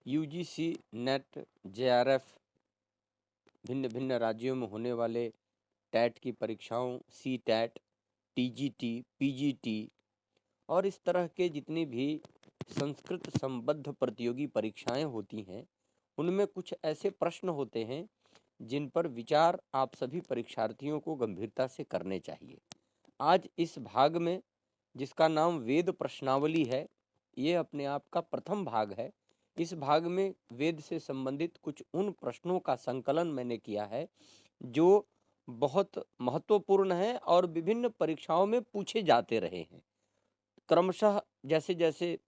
UGC, net, JRF, भिन्न भिन्न राज्यों में होने वाले टैट की परीक्षाओं, सी टैट, टीजीटी, पीजीटी और इस तरह के जितनी भी संस्कृत संबद्ध प्रतियोगी परीक्षाएं होती हैं, उनमें कुछ ऐसे प्रश्न होते हैं जिन पर विचार आप सभी परीक्षार्थियों को गंभीरता से करने चाहिए। आज इस भाग में, जिसका नाम वेद प्रश्नावली है, ये अपने आप का प्रथम भाग है। इस भाग में वेद से संबंधित कुछ उन प्रश्नों का संकलन मैंने किया है जो बहुत महत्वपूर्ण है और विभिन्न परीक्षाओं में पूछे जाते रहे हैं। क्रमशः जैसे जैसे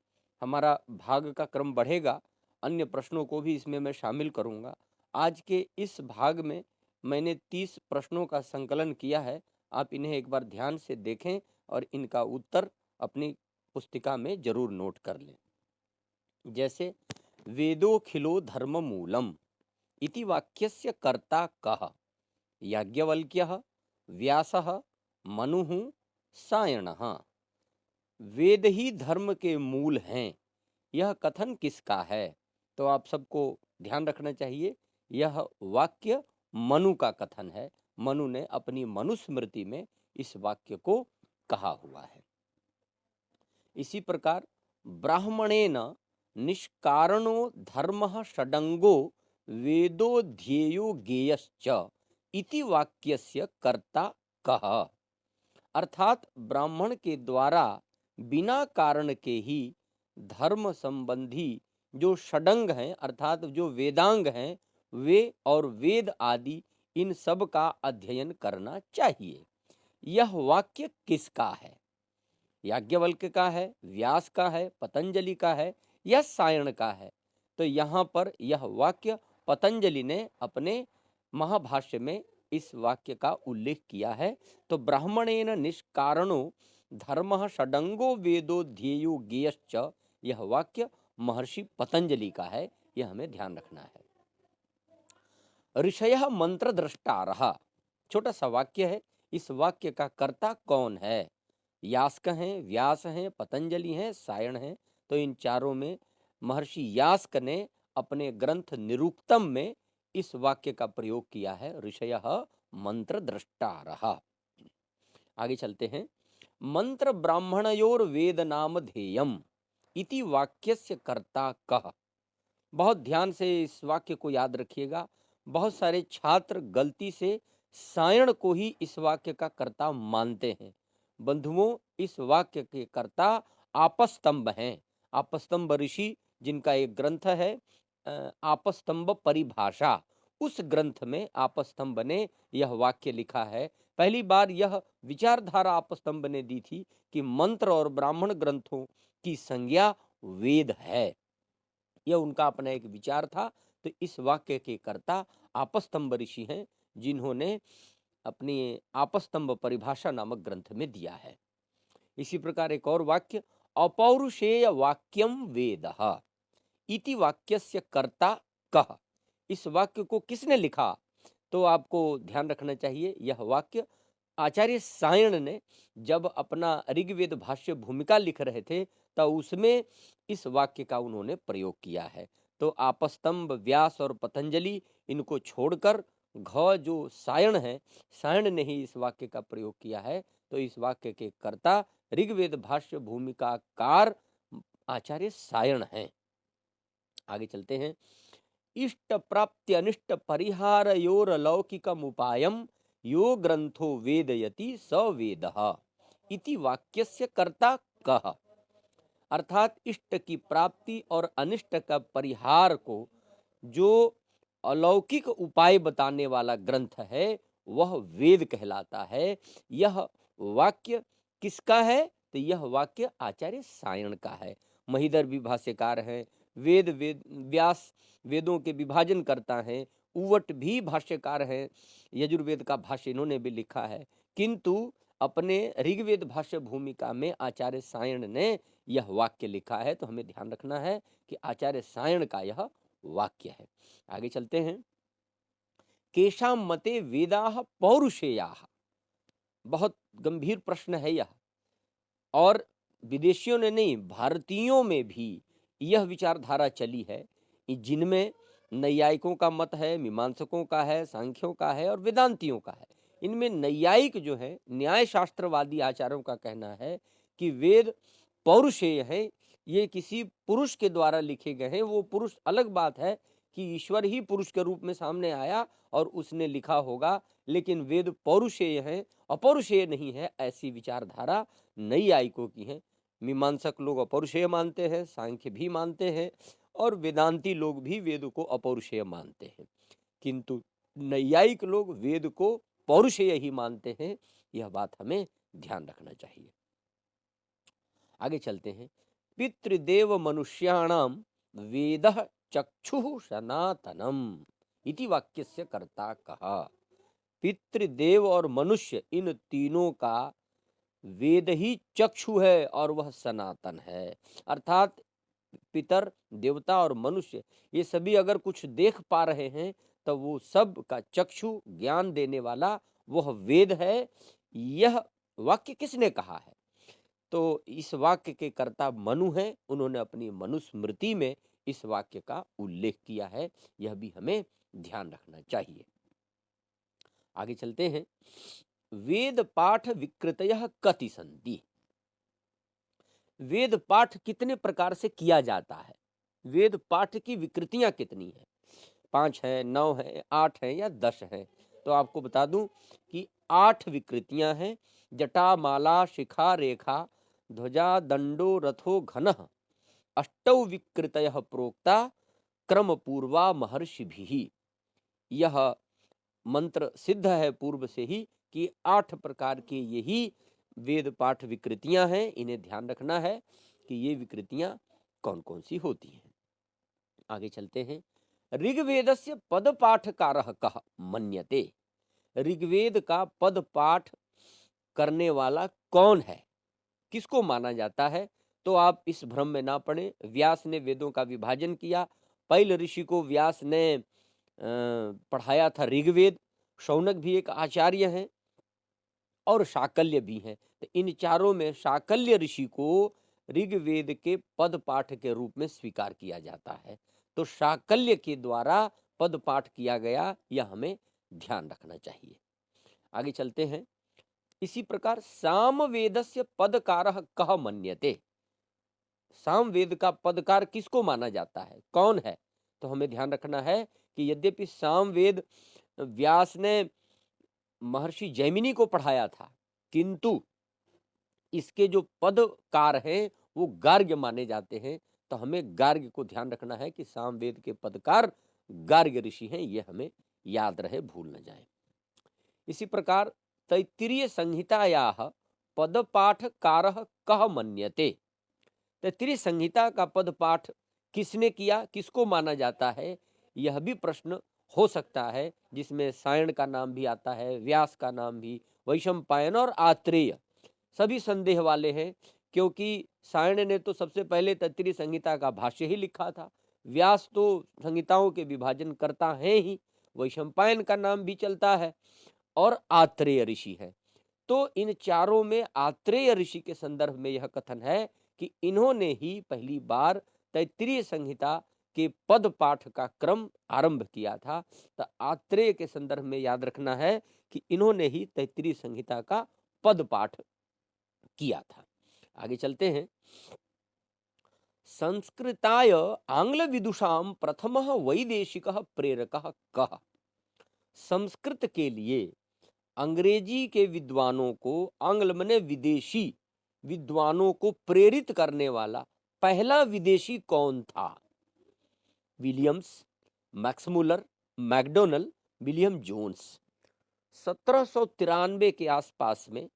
हमारा भाग का क्रम बढ़ेगा, अन्य प्रश्नों को भी इसमें मैं शामिल करूंगा। आज के इस भाग में मैंने 30 प्रश्नों का संकलन किया है। आप इन्हें एक बार ध्यान से देखें और इनका उत्तर अपनी पुस्तिका में जरूर नोट कर लें। जैसे वेदोखिलो धर्म मूलम इति वाक्यस्य कर्ता कः? याज्ञवल्क्यः, व्यासः, मनुः, सायणः। वेद ही धर्म के मूल हैं, यह कथन किसका है? तो आप सबको ध्यान रखना चाहिए, यह वाक्य मनु का कथन है। मनु ने अपनी मनुस्मृति में इस वाक्य को कहा हुआ है। इसी प्रकार ब्राह्मणेन निष्कारणो धर्मः षडंगो वेदोध्येयो गेयश्च इति वाक्यस्य कर्ता कः? अर्थात ब्राह्मण के द्वारा बिना कारण के ही धर्म संबंधी जो षडंग हैं, अर्थात जो वेदांग हैं, वे और वेद आदि इन सब का अध्ययन करना चाहिए। यह वाक्य किसका है? याज्ञवल्क्य का है, व्यास का है, पतंजलि का है या सायण का है? तो यहाँ पर यह वाक्य पतंजलि ने अपने महाभाष्य में इस वाक्य का उल्लेख किया है। तो ब्राह्मणेन निष्कारणो धर्मः षडंगो वेदोध्येयो गेयश्च, यह वाक्य महर्षि पतंजलि का है, यह हमें ध्यान रखना है। ऋषयः मंत्र द्रष्टारः, छोटा सा वाक्य है। इस वाक्य का कर्ता कौन है? यास्क हैं, व्यास हैं, पतंजलि हैं, सायण हैं। तो इन चारों में महर्षि यास्क ने अपने ग्रंथ निरुक्तम में इस वाक्य का प्रयोग किया है, ऋषयः मंत्र द्रष्टारः। आगे चलते हैं। मंत्र ब्राह्मणयोर वेद नाम ध्येयम इति वाक्यस्य कर्ता कः? बहुत ध्यान से इस वाक्य को याद रखिएगा। बहुत सारे छात्र गलती से सायण को ही इस वाक्य का कर्ता मानते हैं। बंधुओं, इस वाक्य के कर्ता आपस्तंभ हैं। आपस्तंभ ऋषि, जिनका एक ग्रंथ है आपस्तंभ परिभाषा, उस ग्रंथ में आपस्तंभ ने यह वाक्य लिखा है। पहली बार यह विचारधारा आपस्तंभ ने दी थी कि मंत्र और ब्राह्मण ग्रंथों की संज्ञा वेद है। यह उनका अपना एक विचार था। तो इस वाक्य के कर्ता आपस्तंभ ऋषि हैं, जिन्होंने अपनी आपस्तंभ परिभाषा नामक ग्रंथ में दिया है। इसी प्रकार एक और वाक्य, अपौरुषेय वाक्यम वेदः इति वाक्यस्य कर्ता कः? इस वाक्य को किसने लिखा? तो आपको ध्यान रखना चाहिए, यह वाक्य आचार्य सायण ने जब अपना ऋग्वेद भाष्य भूमिका लिख रहे थे, तब उसमें इस वाक्य का उन्होंने प्रयोग किया है। तो आपस्तंभ, व्यास और पतंजलि, इनको छोड़कर घ जो सायण है, सायण ने ही इस वाक्य का प्रयोग किया है। तो इस वाक्य के कर्ता ऋग्वेद भाष्य भूमिकाकार आचार्य सायण हैं। आगे चलते हैं। इष्ट प्राप्ति अनिष्ट परिहारयोर लौकिकम उपायम यो ग्रंथो वेदयति स वेदः इति वाक्यस्य कर्ता कः? अर्थात इष्ट की प्राप्ति और अनिष्ट का परिहार को जो अलौकिक उपाय बताने वाला ग्रंथ है, वह वेद कहलाता है। यह वाक्य किसका है? तो यह वाक्य आचार्य सायण का है। महीधर भी भाष्यकार हैं, व्यास वेदों के विभाजन करता है, उवट भी भाष्यकार हैं, यजुर्वेद का भाष्य इन्होंने भी लिखा है। किंतु अपने ऋग्वेद भाष्य भूमिका में आचार्य सायण ने यह वाक्य लिखा है। तो हमें ध्यान रखना है कि आचार्य सायण का यह वाक्य है। आगे चलते हैं। केशाम मते वेदाः पौरुषेयाः, बहुत गंभीर प्रश्न है यह, और विदेशियों ने नहीं, भारतीयों में भी यह विचारधारा चली है। जिनमें नैयायिकों का मत है, मीमांसकों का है, सांख्यों का है और वेदांतियों का है। इनमें नैयायिक जो है, न्याय शास्त्रवादी आचार्यों का कहना है कि वेद पौरुषेय है, ये किसी पुरुष के द्वारा लिखे गए हैं। वो पुरुष अलग बात है कि ईश्वर ही पुरुष के रूप में सामने आया और उसने लिखा होगा, लेकिन वेद पौरुषेय है, अपौरुषेय नहीं है, ऐसी विचारधारा नैयायिकों की है। मीमांसक लोग अपौरुषेय मानते हैं, सांख्य भी मानते हैं और वेदांती लोग भी वेद को अपौरुषेय मानते हैं, किंतु नैयायिक लोग वेद को पौरुषेय ही मानते हैं। यह बात हमें ध्यान रखना चाहिए। आगे चलते हैं। पितृदेव मनुष्याणाम वेदः चक्षुः सनातनम इति वाक्यस्य कर्ता कहा। पितृदेव और मनुष्य, इन तीनों का वेद ही चक्षु है और वह सनातन है। अर्थात पितर, देवता और मनुष्य, ये सभी अगर कुछ देख पा रहे हैं तो वो सब का चक्षु, ज्ञान देने वाला वह वेद है। यह वाक्य किसने कहा है? तो इस वाक्य के कर्ता मनु हैं। उन्होंने अपनी मनुस्मृति में इस वाक्य का उल्लेख किया है। यह भी हमें ध्यान रखना चाहिए। आगे चलते हैं। वेद पाठ विकृतयः कति सन्ति। वेद पाठ कितने प्रकार से किया जाता है? वेद पाठ की विकृतियां कितनी हैं? 5 है, 9 है, 8 है या 10 है? तो आपको बता दूं कि 8 विकृतियां हैं। जटा, माला, शिखा, रेखा, ध्वजा, दंडो, रथो, घनः, अष्टौ विकृतयः प्रोक्ता क्रम पूर्वा महर्षिभिः। यह मंत्र सिद्ध है पूर्व से ही कि 8 प्रकार के यही वेद पाठ विकृतियां हैं। इन्हें ध्यान रखना है कि ये विकृतियां कौन कौन सी होती हैं। आगे चलते हैं। ऋग्वेदस्य पद पाठकारः कः मन्यते। ऋग्वेद का पद पाठ करने वाला कौन है, किसको माना जाता है? तो आप इस भ्रम में ना पड़े। व्यास ने वेदों का विभाजन किया। पैल ऋषि को व्यास ने पढ़ाया था ऋग्वेद। शौनक भी एक आचार्य हैं और शाकल्य भी हैं। तो इन चारों में शाकल्य ऋषि को ऋग्वेद के पद पाठ के रूप में स्वीकार किया जाता है। तो शाकल्य के द्वारा पद पाठ किया गया, यह हमें ध्यान रखना चाहिए। आगे चलते हैं। इसी प्रकार सामवेदस्य पदकारः कः मन्यते। सामवेद का पदकार किसको माना जाता है, कौन है? तो हमें ध्यान रखना है कि यद्यपि सामवेद व्यास ने महर्षि जैमिनी को पढ़ाया था, किंतु इसके जो पदकार हैं वो गार्ग्य माने जाते हैं। तो हमें गार्ग्य को ध्यान रखना है कि सामवेद के पदकार गार्ग्य ऋषि हैं। ये हमें याद रहे, भूल न जाए। इसी प्रकार तैत्तिरीय संहितायाः पदपाठकारः कः मन्यते। तैत्तिरीय संहिता का पद पाठ किसने किया, किसको माना जाता है? यह भी प्रश्न हो सकता है, जिसमें सायण का नाम भी आता है, व्यास का नाम भी, वैशंपायन और आत्रेय सभी संदेह वाले हैं, क्योंकि सायण ने तो सबसे पहले तैत्तिरीय संहिता का भाष्य ही लिखा था। व्यास तो संहिताओं के विभाजन करता है ही, वैशंपायन का नाम भी चलता है और आत्रेय ऋषि है। तो इन चारों में आत्रेय ऋषि के संदर्भ में यह कथन है कि इन्होंने ही पहली बार तैत्तिरीय संहिता के पद पाठ का क्रम आरंभ किया था। तो आत्रेय के संदर्भ में याद रखना है कि इन्होंने ही तैत्तिरीय संहिता का पद पाठ किया था। आगे चलते हैं। संस्कृताय आंग्ल विदुषाम प्रथमः वैदेशिकः प्रेरकः कः। संस्कृत के लिए अंग्रेजी के विद्वानों को, आंग्ल माने विदेशी विद्वानों को प्रेरित करने वाला पहला विदेशी कौन था? Williams, Max Muller, Macdonell, William Jones. 1793 के आसपास में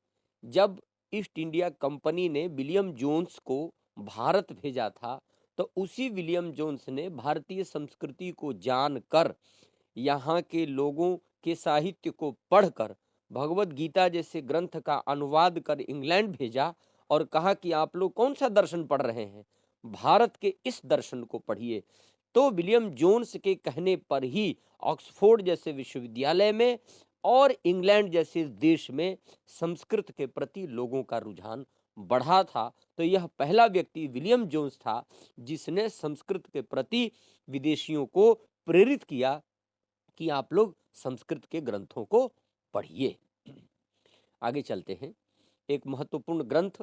जब ईस्ट इंडिया कंपनी ने विलियम जोन्स को भारत भेजा था, तो उसी विलियम जोन्स ने भारतीय संस्कृति को जानकर, यहाँ के लोगों के साहित्य को पढ़कर, भगवत गीता जैसे ग्रंथ का अनुवाद कर इंग्लैंड भेजा और कहा कि आप लोग कौन सा दर्शन पढ़ रहे हैं, भारत के इस दर्शन को पढ़िए। तो विलियम जोन्स के कहने पर ही ऑक्सफोर्ड जैसे विश्वविद्यालय में और इंग्लैंड जैसे देश में संस्कृत के प्रति लोगों का रुझान बढ़ा था, तो यह पहला व्यक्ति विलियम जोन्स था जिसने संस्कृत के प्रति विदेशियों को प्रेरित किया कि आप लोग संस्कृत के ग्रंथों को पढ़िए। आगे चलते हैं। एक महत्वपूर्ण ग्रंथ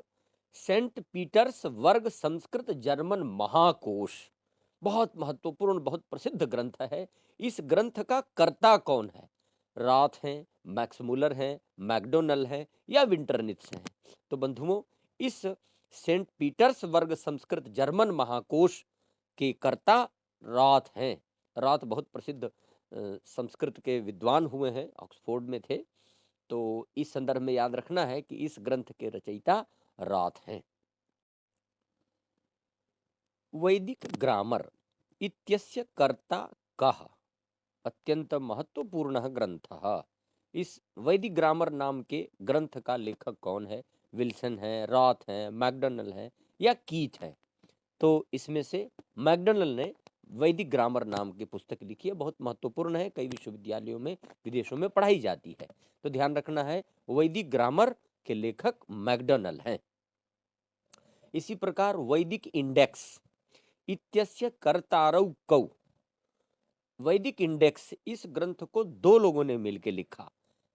सेंट पीटर्स वर्ग संस्कृत जर्मन महाकोश, बहुत महत्वपूर्ण, बहुत प्रसिद्ध ग्रंथ है। इस ग्रंथ का कर्ता कौन है? राथ हैं, मैक्स मुलर हैं, मैकडोनल हैं या विंटरनित्स हैं? तो बंधुओं, इस सेंट पीटर्स वर्ग संस्कृत जर्मन महाकोश के कर्ता राथ हैं। राथ बहुत प्रसिद्ध संस्कृत के विद्वान हुए हैं, ऑक्सफोर्ड में थे। तो इस संदर्भ में याद रखना है कि इस ग्रंथ के रचयिता राथ हैं। वैदिक ग्रामर इत्यस्य कर्ता कः? अत्यंत महत्वपूर्ण ग्रंथ। इस वैदिक ग्रामर नाम के ग्रंथ का लेखक कौन है? विल्सन है, राथ है, मैकडोनल है या कीथ है? तो इसमें से मैकडोनल ने वैदिक ग्रामर नाम की पुस्तक लिखी है, बहुत महत्वपूर्ण है, कई विश्वविद्यालयों में, विदेशों में पढ़ाई जाती है। तो ध्यान रखना है, वैदिक ग्रामर के लेखक मैकडोनल हैं। इसी प्रकार वैदिक इंडेक्स इत्यस्य कर्तारौ कौ? वैदिक इंडेक्स, इस ग्रंथ को दो लोगों ने मिलकर लिखा।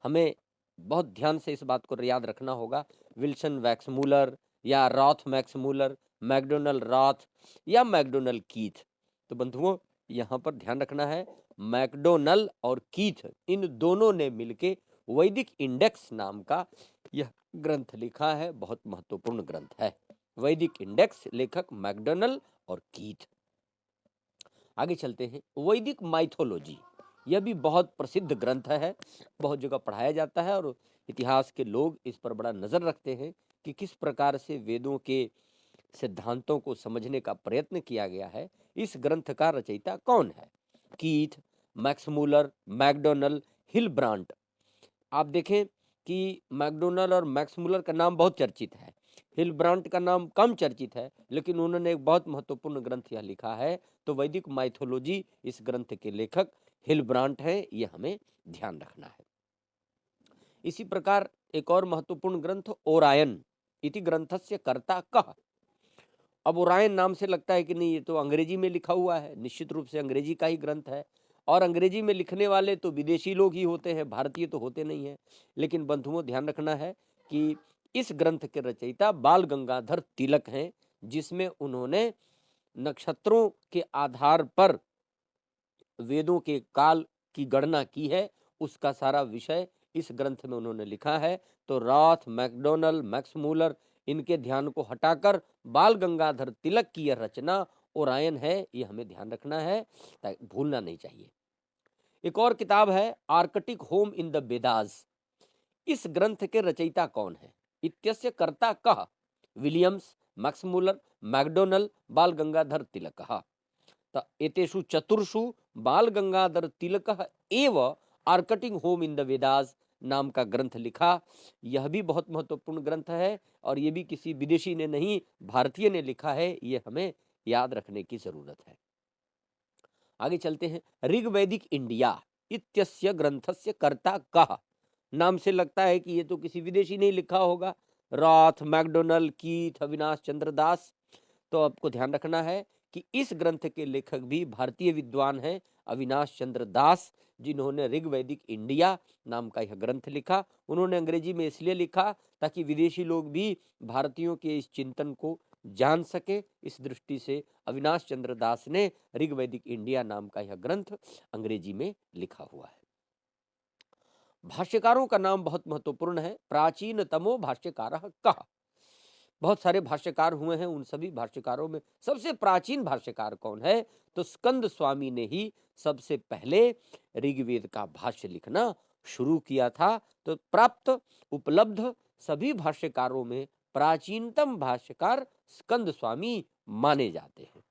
हमें बहुत ध्यान से इस बात को याद रखना होगा। विल्सन वैक्समूलर या रॉथ मैक्समूलर, मैकडोनल रॉथ या मैकडोनल कीथ। तो बंधुओं, यहाँ पर ध्यान रखना है, मैकडोनल और कीथ इन दोनों ने मिलके वैदिक इंडेक्स नाम का यह ग्रंथ लिखा है। बहुत महत्वपूर्ण ग्रंथ है वैदिक इंडेक्स, लेखक मैकडोनल और कीथ। आगे चलते हैं। वैदिक माइथोलॉजी, यह भी बहुत प्रसिद्ध ग्रंथ है, बहुत जगह पढ़ाया जाता है और इतिहास के लोग इस पर बड़ा नजर रखते हैं कि किस प्रकार से वेदों के सिद्धांतों को समझने का प्रयत्न किया गया है। इस ग्रंथ का रचयिता कौन है? Keith, Max Muller, Macdonell, Hillebrandt. आप देखें कि मैकडोनल और मैक्समूलर का नाम बहुत चर्चित है, हिलब्रांट का नाम कम चर्चित है, लेकिन उन्होंने एक बहुत महत्वपूर्ण ग्रंथ यह लिखा है। तो वैदिक माइथोलॉजी, इस ग्रंथ के लेखक हिलब्रांट हैं, ये हमें ध्यान रखना है। इसी प्रकार एक और महत्वपूर्ण ग्रंथ ओरायन इति ग्रंथस्य कर्ता कः? अब ओरायन नाम से लगता है कि नहीं, ये तो अंग्रेजी में लिखा हुआ है, निश्चित रूप से अंग्रेजी का ही ग्रंथ है, और अंग्रेजी में लिखने वाले तो विदेशी लोग ही होते हैं, भारतीय तो होते नहीं हैं। लेकिन बंधुओं, ध्यान रखना है कि इस ग्रंथ के रचयिता बाल गंगाधर तिलक हैं, जिसमें उन्होंने नक्षत्रों के आधार पर वेदों के काल की गणना की है, उसका सारा विषय इस ग्रंथ में उन्होंने लिखा है। तो रॉथ, मैकडोनल, मैक्समूलर, इनके ध्यान को हटाकर बाल गंगाधर तिलक की यह रचना ओरायन है, ये हमें ध्यान रखना है, भूलना नहीं चाहिए। एक और किताब है Arctic home in the Vedas. इस ग्रंथ के रचयिता कौन है? इत्यस्य कर्ता कः? विलियम्स, मैक्समूलर, मैकडोनल, बाल गंगाधर तिलकः। एतेषु चतुर्षु बाल गंगाधर तिलकः एव Arctic home in the Vedas नाम का ग्रंथ लिखा। यह भी बहुत महत्वपूर्ण ग्रंथ है और यह भी किसी विदेशी ने नहीं, भारतीय ने लिखा है, यह हमें याद रखने की जरूरत है। आगे चलते हैं। ऋग्वैदिक इंडिया इत्यस्य ग्रंथस्य कर्ता कः? नाम से लगता है कि ये तो किसी विदेशी ने लिखा होगा, रॉथ, मैकडोनल, कीथ, अविनाश चंद्र दास। तो आपको ध्यान रखना है कि इस ग्रंथ के लेखक भी भारतीय विद्वान हैं, अविनाश चंद्र दास, जिन्होंने ऋग्वैदिक इंडिया नाम का यह ग्रंथ लिखा। उन्होंने अंग्रेजी में इसलिए लिखा ताकि विदेशी लोग भी भारतीयों के इस चिंतन को जान सके। इस दृष्टि से अविनाश चंद्र दास ने ऋग्वैदिक इंडिया नाम का यह ग्रंथ अंग्रेजी में लिखा हुआ है। भाष्यकारों का नाम बहुत महत्वपूर्ण है। प्राचीनतमो भाष्यकारः कः? बहुत सारे भाष्यकार हुए हैं, उन सभी भाष्यकारों में सबसे प्राचीन भाष्यकार कौन है? तो स्कंद स्वामी ने ही सबसे पहले ऋग्वेद का भाष्य लिखना शुरू किया था। तो प्राप्त उपलब्ध सभी भाष्यकारों में प्राचीनतम भाष्यकार स्कंद स्वामी माने जाते हैं।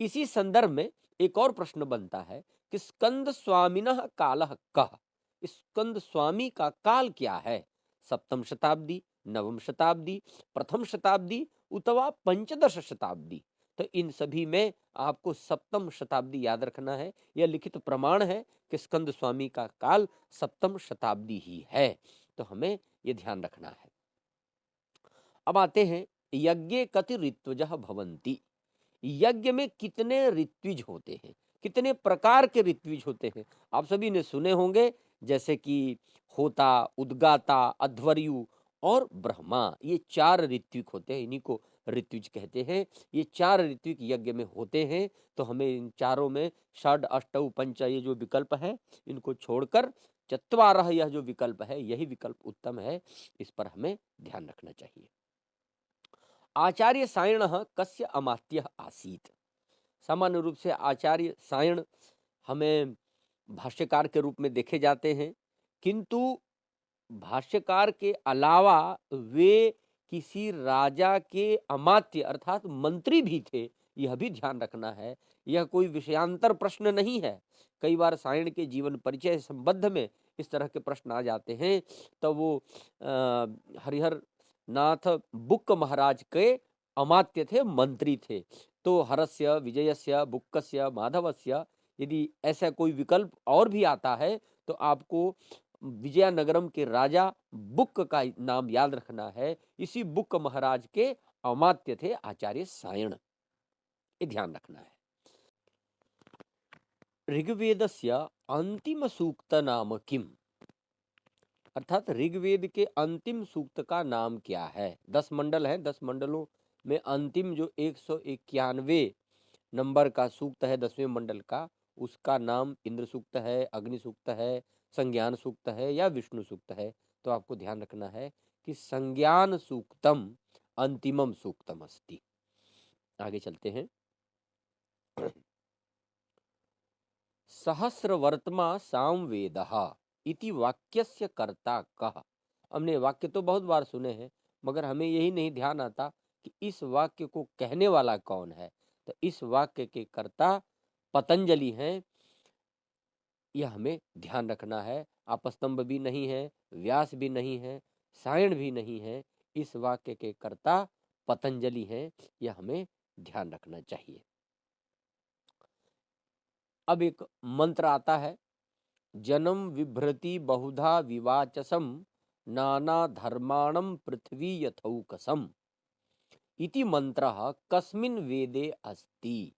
इसी संदर्भ में एक और प्रश्न बनता है कि स्कंद स्वामिनः कालः कः? स्कंद स्वामी का काल क्या है? सप्तम शताब्दी, नवम शताब्दी, प्रथम शताब्दी अथवा पंचदश शताब्दी? तो इन सभी में आपको सप्तम शताब्दी याद रखना है। यह लिखित प्रमाण है कि स्कंद स्वामी का काल सप्तम शताब्दी ही है, तो हमें यह ध्यान रखना है। अब आते हैं यज्ञे कति ऋत्विजः भवन्ति। यज्ञ में कितने ऋत्विज होते हैं, कितने प्रकार के ऋत्विज होते हैं। आप सभी ने सुने होंगे, जैसे कि होता, उद्गाता, अध्वर्यु और ब्रह्मा, ये 4 ऋत्विक होते हैं, इन्हीं को ऋत्विज कहते हैं। ये 4 ऋत्विक यज्ञ में होते हैं, तो हमें इन चारों में षड अष्टौ पंच ये जो विकल्प है इनको छोड़कर चत्वारः यह जो विकल्प है यही विकल्प उत्तम है, इस पर हमें ध्यान रखना चाहिए। आचार्य सायणः कस्य अमात्यः आसीत्। सामान्य रूप से आचार्य सायण हमें भाष्यकार के रूप में देखे जाते हैं, किंतु भाष्यकार के अलावा वे किसी राजा के अमात्य अर्थात मंत्री भी थे, यह भी ध्यान रखना है। यह कोई विषयांतर प्रश्न नहीं है। कई बार सायण के जीवन परिचय संबंध में इस तरह के प्रश्न आ जाते हैं, तो वो हरिहर नाथ बुक्क महाराज के अमात्य थे, मंत्री थे। तो हरस्य, विजयस्य, बुक्कस्य, माधवस्य, यदि ऐसा कोई विकल्प और भी आता है तो आपको विजयनगरम के राजा बुक्क का नाम याद रखना है। इसी बुक्क महाराज के अमात्य थे आचार्य सायण, ये ध्यान रखना है। ऋग्वेदस्य अंतिम सूक्त नाम किम, अर्थात ऋग्वेद के अंतिम सूक्त का नाम क्या है। 10 मंडल है, 10 मंडलों में अंतिम जो 191 नंबर का सूक्त है 10वें मंडल का, उसका नाम इंद्र सूक्त है, अग्नि सूक्त है, संज्ञान सूक्त है या विष्णु सूक्त है। तो आपको ध्यान रखना है कि संज्ञान सूक्तम अंतिमम सूक्तम अस्ति। आगे चलते हैं। सहस्रवर्त्मा सामवेदः इति वाक्यस्य कर्ता कः। हमने वाक्य तो बहुत बार सुने हैं, मगर हमें यही नहीं ध्यान आता कि इस वाक्य को कहने वाला कौन है। तो इस वाक्य के कर्ता पतंजलि हैं, यह हमें ध्यान रखना है। आपस्तंभ भी नहीं है, व्यास भी नहीं है, सायण भी नहीं है, इस वाक्य के कर्ता पतंजलि हैं, यह हमें ध्यान रखना चाहिए। अब एक मंत्र आता है, जन्म विभ्रति बहुधा विवाचसम नाना धर्माणम पृथ्वी यथौकसम इति मंत्रः कस्मिन् वेदे अस्ति।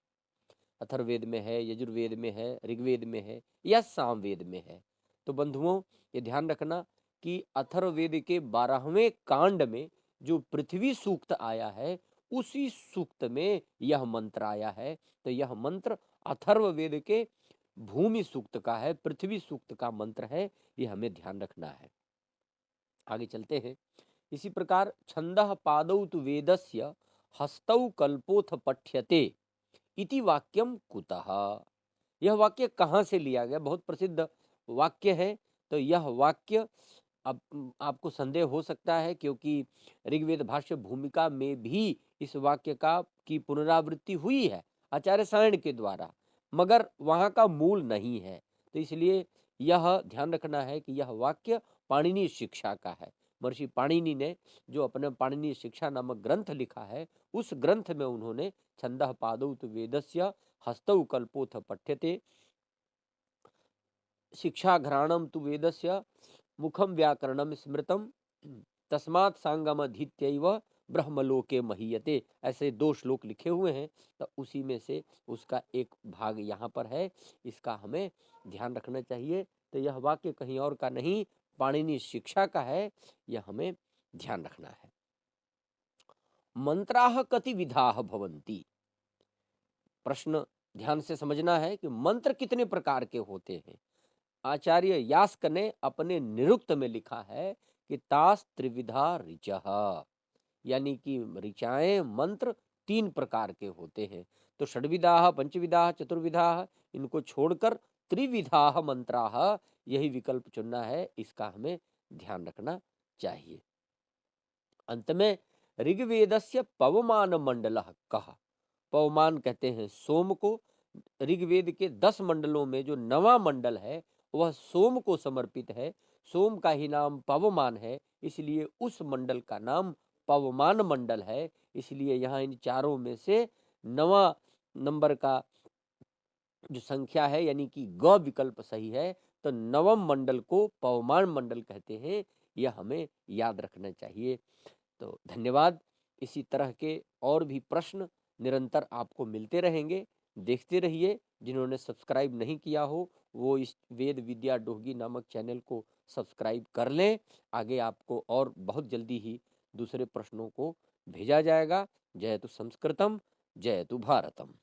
अथर्ववेद में है, यजुर्वेद में है, ऋग्वेद में है या सामवेद में है। तो बंधुओं ये ध्यान रखना कि अथर्ववेद के 12वें कांड में जो पृथ्वी सूक्त आया है उसी सूक्त में यह मंत्र आया है। तो यह मंत्र अथर्ववेद के भूमि सूक्त का है, पृथ्वी सूक्त का मंत्र है, यह हमें ध्यान रखना है। आगे चलते हैं। इसी प्रकार छंदः पादौ तु वेदस्य हस्तौ कल्पोथ पठ्यते इति वाक्यम कुतः। यह वाक्य कहाँ से लिया गया, बहुत प्रसिद्ध वाक्य है। तो यह वाक्य अब आपको संदेह हो सकता है, क्योंकि ऋग्वेद भाष्य भूमिका में भी इस वाक्य का की पुनरावृत्ति हुई है आचार्य सायण के द्वारा, मगर वहां का मूल नहीं है। तो इसलिए यह ध्यान रखना है कि यह वाक्य पाणिनि शिक्षा का है। महर्षि पाणिनि ने जो अपने पाणिनि शिक्षा नामक ग्रंथ लिखा है, उस ग्रंथ में उन्होंने छंदः पादौ तु वेदस्य हस्तौ कल्पोथ पठ्यते शिक्षाघ्राणम तु वेदस्य मुखम व्याकरणम स्मृतम तस्मात् सांगम अधीत्यैव ब्रह्मलोके महीयते, ऐसे 2 श्लोक लिखे हुए हैं। तो उसी में से उसका एक भाग यहाँ पर है, इसका हमें ध्यान रखना चाहिए। तो यह वाक्य कहीं और का नहीं, पाणिनि शिक्षा का है, यह हमें ध्यान रखना है। मंत्राः कति विधाः भवन्ति, प्रश्न ध्यान से समझना है कि मंत्र कितने प्रकार के होते हैं। आचार्य यास्क ने अपने निरुक्त में लिखा है कि तास त्रिविधा ऋचः, यानी कि ऋचाएं मंत्र 3 प्रकार के होते हैं। तो षड्विधाः, पंचविधाः, चतुर्विधाः, इनको छोड़कर त्रिविधाः मंत्राः, यही विकल्प चुनना है, इसका हमें ध्यान रखना चाहिए। अंत में ऋग्वेदस्य पवमान मंडलः कः। पवमान कहते हैं सोम को। ऋग्वेद के 10 मंडलों में जो 9वां मंडल है वह सोम को समर्पित है। सोम का ही नाम पवमान है, इसलिए उस मंडल का नाम पवमान मंडल है। इसलिए यहाँ इन चारों में से 9वां नंबर का जो संख्या है, यानी कि ग विकल्प सही है। तो 9वें मंडल को पवमान मंडल कहते हैं, यह हमें याद रखना चाहिए। तो धन्यवाद। इसी तरह के और भी प्रश्न निरंतर आपको मिलते रहेंगे। देखते रहिए। जिन्होंने सब्सक्राइब नहीं किया हो वो इस वेद विद्या डोहगी नामक चैनल को सब्सक्राइब कर लें। आगे आपको और बहुत जल्दी ही दूसरे प्रश्नों को भेजा जाएगा। जयतु संस्कृतम, जयतु भारतम।